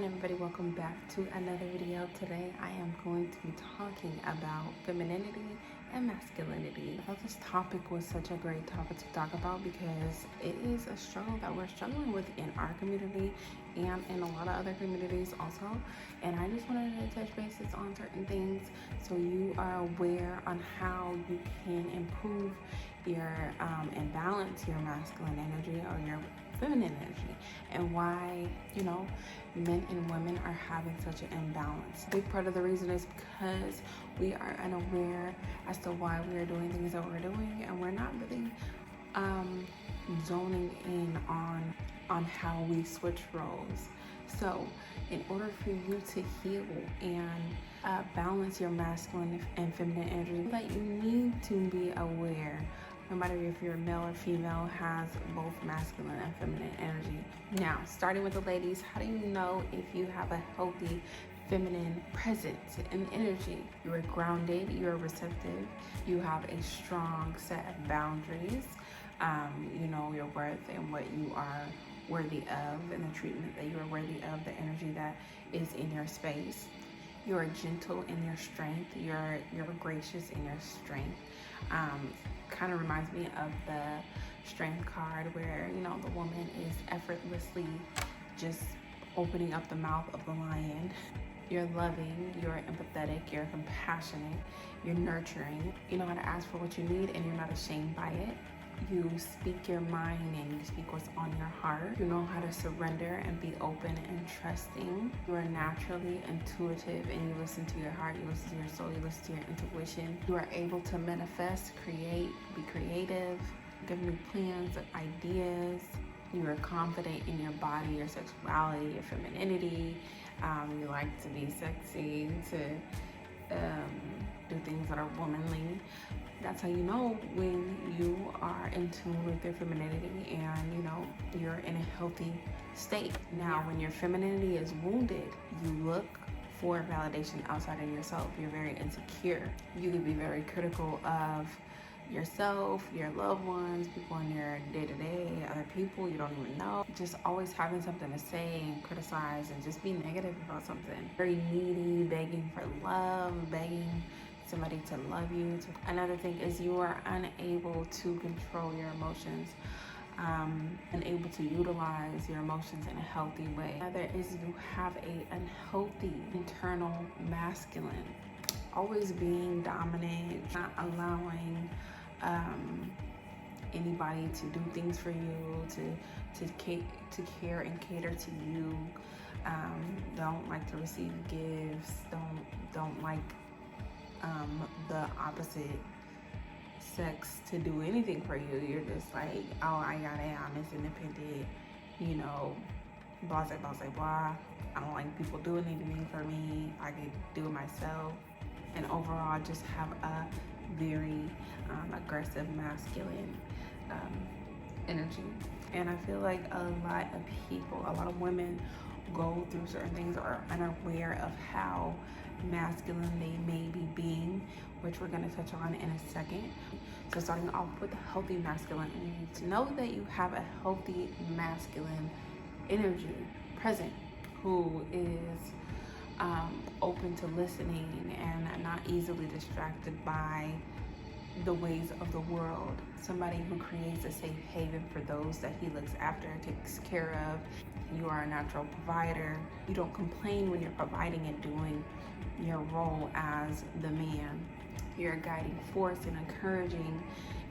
on, everybody? Welcome back to another video. Today I am going to be talking about femininity and masculinity. I thought this topic was such a great topic to talk about because it is a struggle that we're struggling with in our community and in a lot of other communities also. And I just wanted to touch bases on certain things so you are aware on how you can improve your and balance your masculine energy or your feminine energy, and why men and women are having such an imbalance. A big part of the reason is because we are unaware as to why we are doing things that we're doing, and we're not really zoning in on how we switch roles. So in order for you to heal and balance your masculine and feminine energy, that you need to be aware, no matter if you're male or female, has both masculine and feminine energy. Now, starting with the ladies, how do you know if you have a healthy feminine presence and energy? You are grounded, you are receptive, you have a strong set of boundaries, you know your worth and what you are worthy of, and the treatment that you are worthy of, the energy that is in your space. You are gentle in your strength, you're gracious in your strength. Kind of reminds me of the strength card where the woman is effortlessly just opening up the mouth of the lion. You're loving, you're empathetic, you're compassionate, you're nurturing. You know how to ask for what you need and you're not ashamed by it. You speak your mind and you speak what's on your heart. You know how to surrender and be open and trusting. You are naturally intuitive and you listen to your heart, you listen to your soul, you listen to your intuition. You are able to manifest, create, be creative, give new plans, ideas. You are confident in your body, your sexuality, your femininity. You like to be sexy, to do things that are womanly. That's how you know when you are in tune with your femininity and you're in a healthy state. Now, when your femininity is wounded, you look for validation outside of yourself. You're very insecure. You can be very critical of yourself, your loved ones, people in your day-to-day, other people you don't even know. Just always having something to say and criticize and just be negative about something. Very needy, begging for love, begging somebody to love you. Another thing is you are unable to control your emotions, unable to utilize your emotions in a healthy way. Another is you have a unhealthy internal masculine, always being dominant, not allowing anybody to do things for you, to care and cater to you. Don't like to receive gifts. Don't like the opposite sex to do anything for you. You're just like, oh, I got it, I'm this independent, blah, blah, blah, blah. I don't like people doing anything for me. I can do it myself. And overall, just have a very aggressive masculine energy. And I feel like a lot of people, a lot of women go through certain things or are unaware of how masculine they may be being, which we're going to touch on in a second. So starting off with healthy masculine energy, to know that you have a healthy masculine energy present, who is open to listening and not easily distracted by the ways of the world. Somebody who creates a safe haven for those that he looks after, takes care of. You are a natural provider. You don't complain when you're providing and doing your role as the man. You're a guiding force and encouraging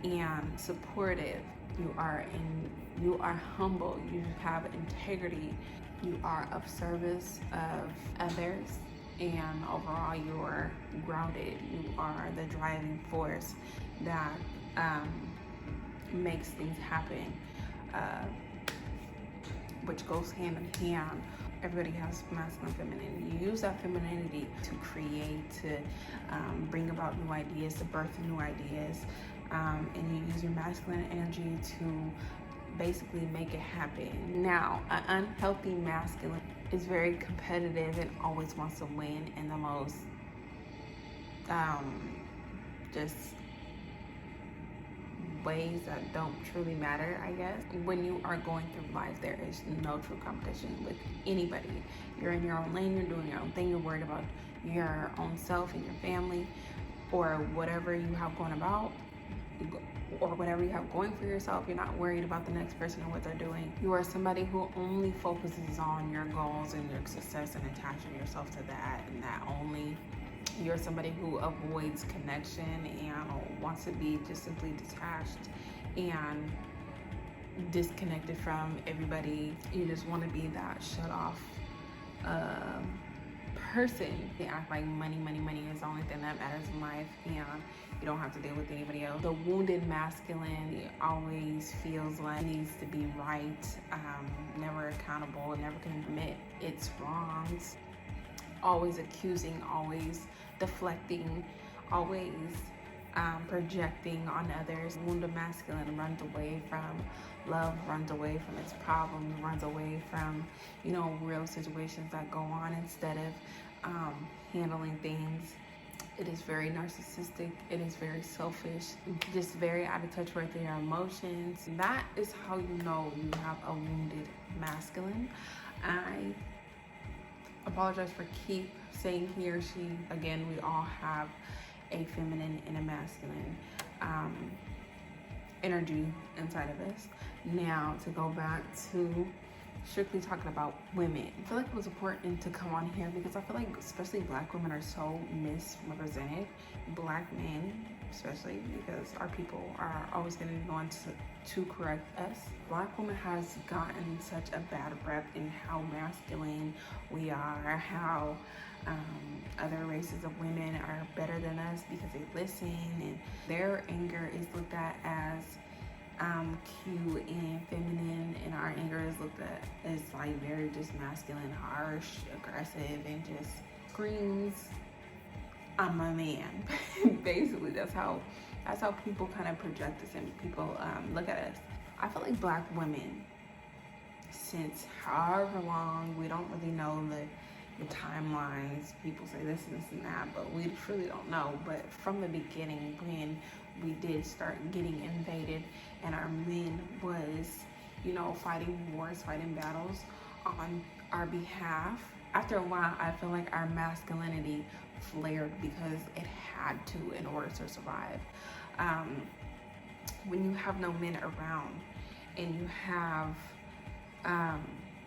and supportive. You are humble. You have integrity. You are of service of others, and overall you're grounded. You are the driving force that makes things happen, which goes hand in hand. Everybody has masculine and femininity. You use that femininity to create, to bring about new ideas, to birth new ideas, and you use your masculine energy to basically make it happen. Now, an unhealthy masculine is very competitive and always wants to win in the most ways that don't truly matter, I guess. When you are going through life, there is no true competition with anybody. You're in your own lane, you're doing your own thing, you're worried about your own self and your family, or whatever you have going about, or whatever you have going for yourself. You're not worried about the next person or what they're doing. You are somebody who only focuses on your goals and your success and attaching yourself to that, and that only. You're somebody who avoids connection and wants to be just simply detached and disconnected from everybody. You just want to be that shut off person. They act like money is the only thing that matters in life, and you don't have to deal with anybody else. The wounded masculine always feels like it needs to be right, never accountable, never can admit its wrongs, always accusing, always deflecting, always projecting on others. Wounded masculine runs away from love, runs away from its problems, runs away from, real situations that go on instead of handling things. It is very narcissistic. It is very selfish, just very out of touch with their emotions. That is how you know you have a wounded masculine. I apologize for keep saying he or she. Again, we all have a feminine and a masculine energy inside of us. Now, to go back to strictly talking about women, I feel like it was important to come on here because I feel like especially Black women are so misrepresented. Black men, especially, because our people are always going to be going to correct us. Black women has gotten such a bad rep in how masculine we are, how other races of women are better than us because they listen, and their anger is looked at as cute and feminine, and our anger is looked at as like very just masculine, harsh, aggressive, and just screams, "I'm a man." Basically, that's how people kind of project us and people look at us. I feel like Black women, since however long, we don't really know the timelines. People say this and this and that, but we truly don't know. But from the beginning, when we did start getting invaded and our men was, fighting wars, fighting battles on our behalf, after a while, I feel like our masculinity flared because it had to in order to survive. When you have no men around and you have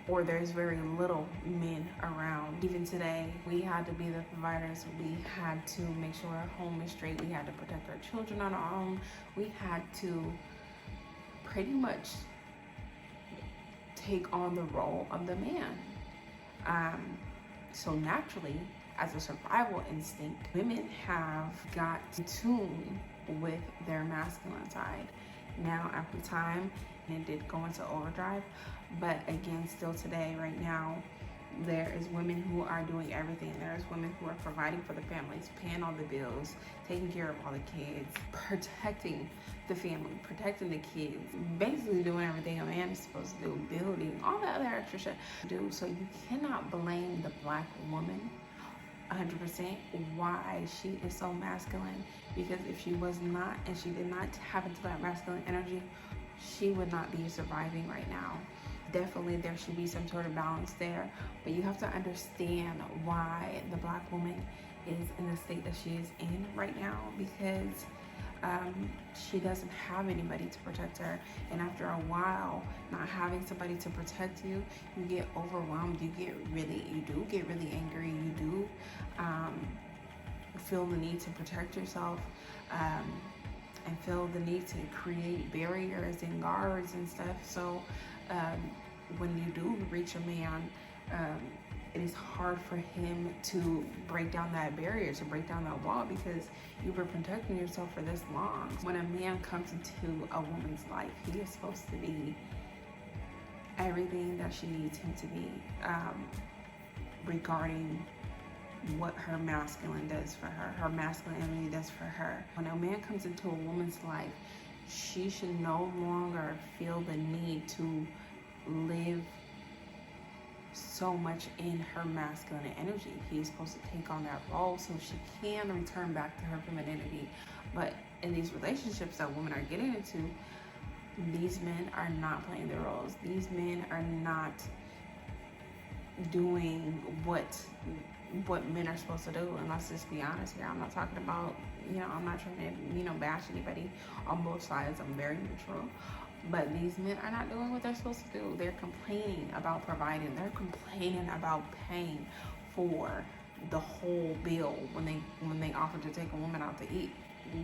or there's very little men around. Even today, we had to be the providers. We had to make sure our home is straight. We had to protect our children on our own. We had to pretty much take on the role of the man. So naturally, as a survival instinct, women have got in tune with their masculine side. Now, after time, it did go into overdrive, but again, still today, right now, there is women who are doing everything. There's women who are providing for the families, paying all the bills, taking care of all the kids, protecting the family, protecting the kids, basically doing everything a man is supposed to do, building, all that other extra shit to do. So you cannot blame the Black woman 100% why she is so masculine, because if she was not and she did not tap into that masculine energy, she would not be surviving right now. Definitely there should be some sort of balance there, but you have to understand why the Black woman is in the state that she is in right now, because she doesn't have anybody to protect her, and after a while not having somebody to protect you, you get overwhelmed, you do get really angry, you do feel the need to protect yourself, and feel the need to create barriers and guards and stuff. So when you do reach a man, it is hard for him to break down that barrier, to break down that wall, because you were protecting yourself for this long. When a man comes into a woman's life, he is supposed to be everything that she needs him to be, regarding what her masculine does for her, her masculinity does for her. When a man comes into a woman's life, she should no longer feel the need to live so much in her masculine energy. He's supposed to take on that role so she can return back to her femininity. But in these relationships that women are getting into, these men are not playing their roles. These men are not doing what men are supposed to do. And let's just be honest here. I'm not talking about, I'm not trying to, bash anybody on both sides. I'm very neutral. But these men are not doing what they're supposed to do. They're complaining about providing. They're complaining about paying for the whole bill when they offer to take a woman out to eat.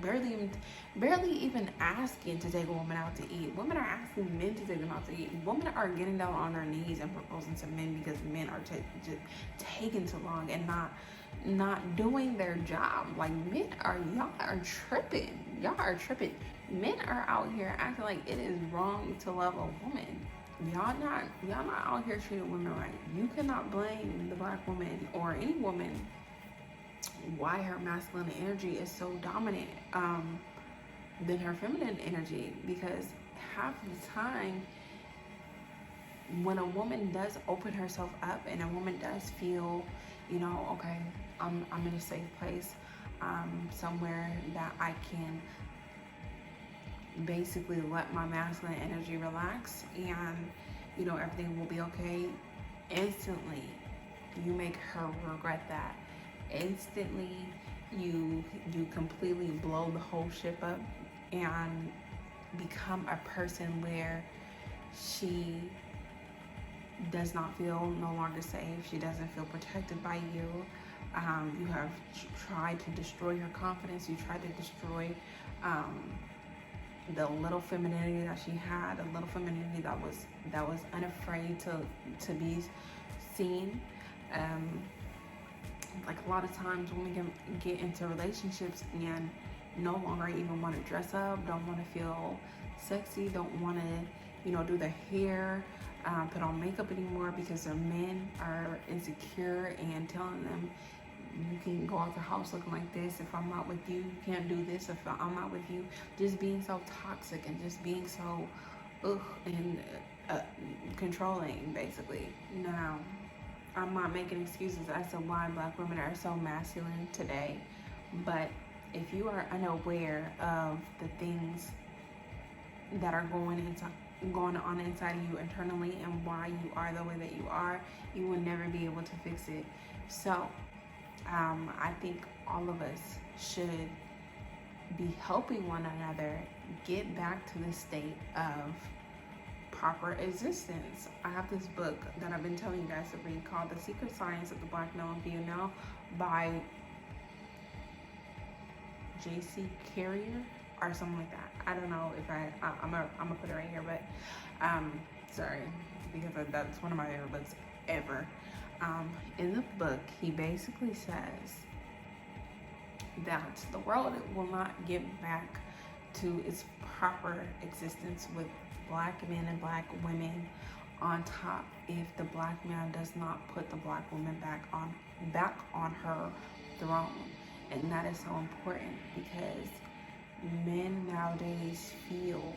Barely even asking to take a woman out to eat. Women are asking men to take them out to eat. Women are getting down on their knees and proposing to men because men are just taking too long and not doing their job. Like, y'all are tripping. Y'all are tripping. Men are out here acting like it is wrong to love a woman. Y'all not out here treating women right. You cannot blame the black woman or any woman why her masculine energy is so dominant than her feminine energy, because half the time when a woman does open herself up and a woman does feel, okay, I'm in a safe place, somewhere that I can basically let my masculine energy relax and everything will be okay, instantly you make her regret that. Instantly you completely blow the whole ship up and become a person where she does not feel no longer safe. She doesn't feel protected by you. You have tried to destroy her confidence. You tried to destroy the little femininity that she had, a little femininity that was unafraid to be seen. Like, a lot of times when we get into relationships and no longer even want to dress up, don't want to feel sexy, don't want to do their hair, put on makeup anymore because their men are insecure and telling them, you can go out the house looking like this. If I'm not with you, you can't do this. If I'm not with you, just being so toxic and just being so and controlling, basically. Now, I'm not making excuses as to why black women are so masculine today, but if you are unaware of the things that are going on inside of you internally and why you are the way that you are, you will never be able to fix it. So I think all of us should be helping one another get back to the state of proper existence. I have this book that I've been telling you guys to read called The Secret Science of the Black Male and Female by J.C. Carrier or something like that. I don't know if I'm gonna put it right here, but sorry, because that's one of my favorite books ever. In the book, he basically says that the world will not get back to its proper existence with black men and black women on top if the black man does not put the black woman back on her throne. And that is so important because men nowadays feel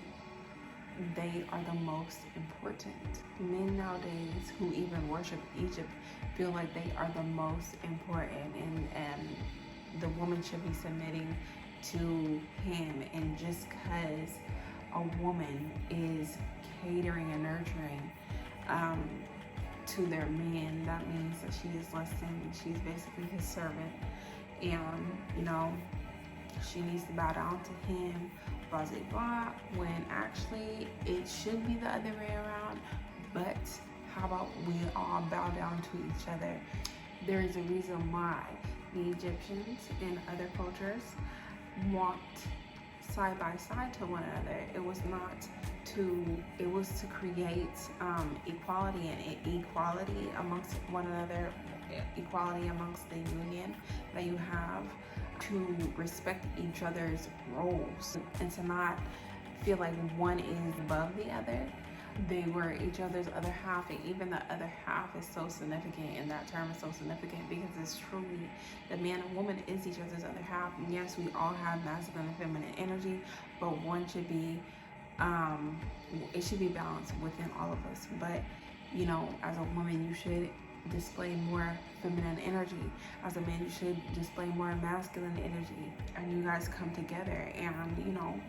they are the most important. Men nowadays who even worship Egypt feel like they are the most important, and the woman should be submitting to him. And just because a woman is catering and nurturing to their man, that means that she is less than, she's basically his servant, and she needs to bow down to him, blah blah blah, when actually it should be the other way around. But how about we all bow down to each other? There is a reason why the Egyptians and other cultures walked side by side to one another. It was to create equality and equality amongst one another, equality amongst the union that you have, to respect each other's roles and to not feel like one is above the other. They were each other's other half, and even the other half is so significant, and that term is so significant because it's truly the man and woman is each other's other half. And yes, we all have masculine and feminine energy, but one should be it should be balanced within all of us. But as a woman, you should display more feminine energy. As a man, you should display more masculine energy, and you guys come together and, you know,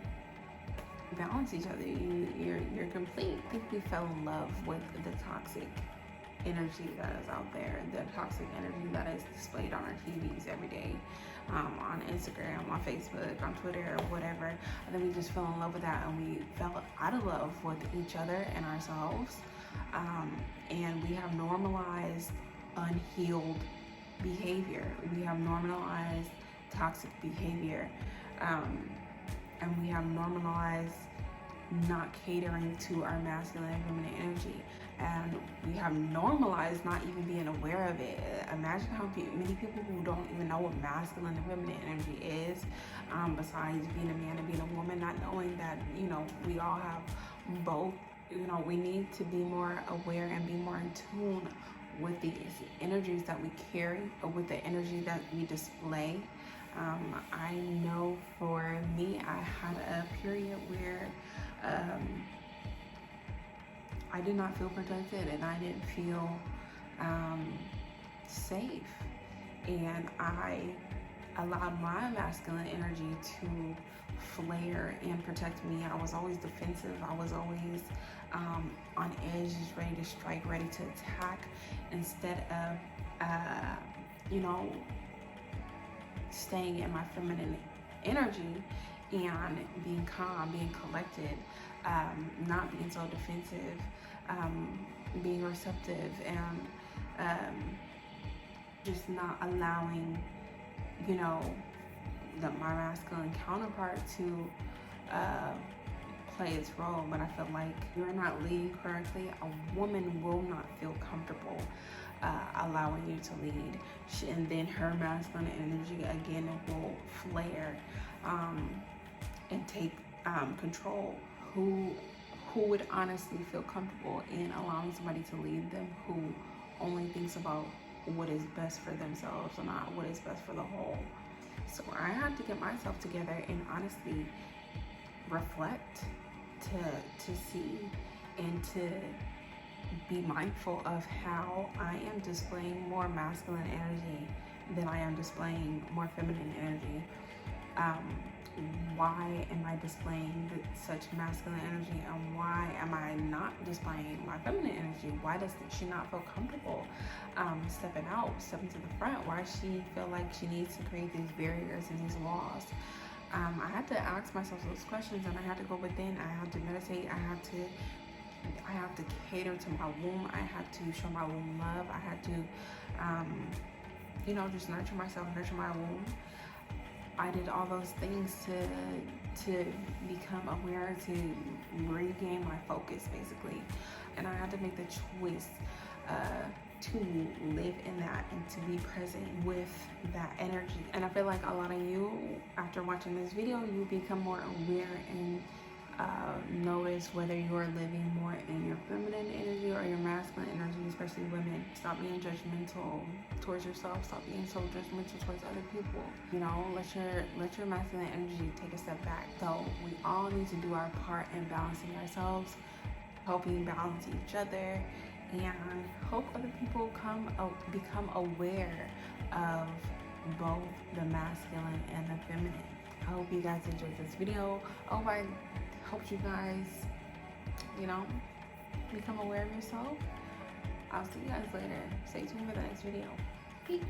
balance each other. You're complete. I think we fell in love with the toxic energy that is out there, the toxic energy that is displayed on our TVs every day, on Instagram, on Facebook, on Twitter, or whatever. I think we just fell in love with that, and we fell out of love with each other and ourselves. And we have normalized unhealed behavior. We have normalized toxic behavior. And we have normalized not catering to our masculine and feminine energy. And we have normalized not even being aware of it. Imagine how many people who don't even know what masculine and feminine energy is, besides being a man and being a woman, not knowing that, you know, we all have both. You know, we need to be more aware and be more in tune with the energies that we carry, or with the energy that we display. I know for me, I had a period where I did not feel protected, and I didn't feel safe, and I allowed my masculine energy to flare and protect me. I was always defensive. I was always on edge, just ready to strike, ready to attack, instead of you know, staying in my feminine energy and being calm, being collected, not being so defensive, being receptive, and just not allowing, you know, my masculine counterpart to play its role. But I feel like you're not leading correctly, a woman will not feel comfortable allowing you to lead, and then her masculine energy again will flare and take control. Who would honestly feel comfortable in allowing somebody to lead them who only thinks about what is best for themselves and not what is best for the whole? So I had to get myself together and honestly reflect, to see and to be mindful of how I am displaying more masculine energy than I am displaying more feminine energy. Why am I displaying such masculine energy, and why am I not displaying my feminine energy? Why does she not feel comfortable stepping to the front? Why does she feel like she needs to create these barriers and these walls? I had to ask myself those questions, and I had to go within. I had to meditate. I had to cater to my womb. I had to show my womb love. I had to, you know, just nurture myself, nurture my womb. I did all those things to become aware, to regain my focus, basically. And I had to make the choice to live in that and to be present with that energy. And I feel like a lot of you, after watching this video, you become more aware and notice whether you're living more in your feminine energy or your masculine energy, especially women. Stop being judgmental towards yourself. Stop being so judgmental towards other people. You know, let your masculine energy take a step back. So we all need to do our part in balancing ourselves, helping balance each other, and hope other people become aware of both the masculine and the feminine. I hope you guys enjoyed this video. I hope you guys, you know, become aware of yourself. I'll see you guys later. Stay tuned for the next video. Peace.